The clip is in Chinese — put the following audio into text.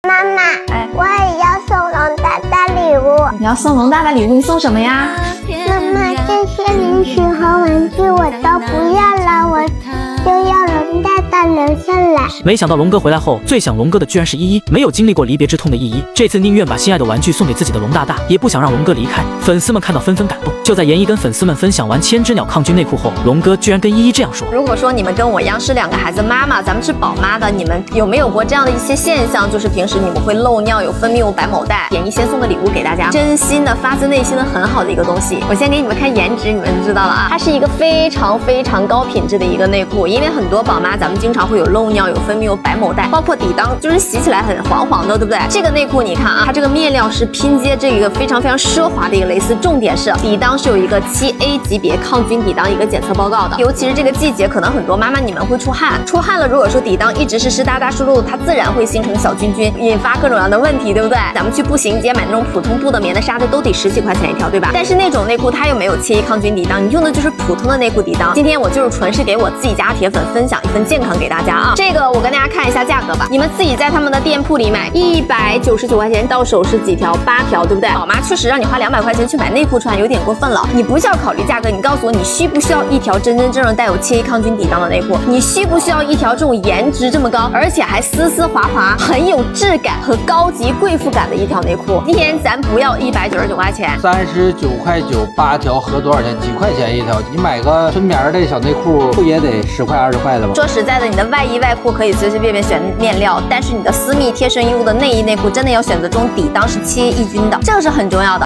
妈妈，我也要送龙大大礼物。你要送龙大大礼物，你送什么呀？妈妈，这些零食和玩具我都不要了，我就要龙大大留下来。没想到龙哥回来后，最想龙哥的居然是依依。没有经历过离别之痛的依依，这次宁愿把心爱的玩具送给自己的龙大大，也不想让龙哥离开。粉丝们看到纷纷感动。就在妍一跟粉丝们分享完千只鸟抗菌内裤后，龙哥居然跟依依这样说：如果说你们跟我一样是2个孩子妈妈，咱们是宝妈的，你们有没有过这样的一些现象？就是平时你们会漏尿，有分泌物、白某带。妍一先送个礼物给大家，真心的、发自内心的很好的一个东西。我先给你们看颜值，你们就知道了啊。它是一个非常高品质的一个内裤，因为很多宝妈咱们经常会有漏尿、有分泌物、白某带，包括底裆就是洗起来很黄黄的，对不对？这个内裤你看啊，它这个面料是拼接这个非常奢华的一个蕾丝，重点是底裆是有一个7A 级别抗菌底裆一个检测报告的。尤其是这个季节，可能很多妈妈你们会出汗了，如果说底裆一直是湿哒哒湿漉漉，它自然会形成小菌菌，引发各种各样的问题，对不对？咱们去步行街买那种普通布的棉的纱的都得10几块钱一条，对吧？但是那种内裤它又没有7A 抗菌底裆，你用的就是普通的内裤底裆。今天我就是纯是给我自己家铁粉分享一份健康给大家啊。这个我跟大家看一下价格吧，你们自己在他们的店铺里买199块钱，到手是几条？8条，对不对？宝妈确实让你花200块钱去买内裤穿，有点过分了。你不需要考虑价格，你告诉我你需不需要一条真正带有7A 抗菌底裆的内裤？你需不需要一条这种颜值这么高，而且还丝丝滑滑、很有质感和高级贵妇感的一条内裤？今天咱不要199块钱，39块9 8条合多少钱？几块钱一条？你买个纯棉的小内裤不也得10块20块的吗？说实在的，你的外衣外裤可以随随便便选面料，但是你的私密贴身衣物的内衣内裤真的要选择这种底裆是7A 抑菌的，这个是很重要的。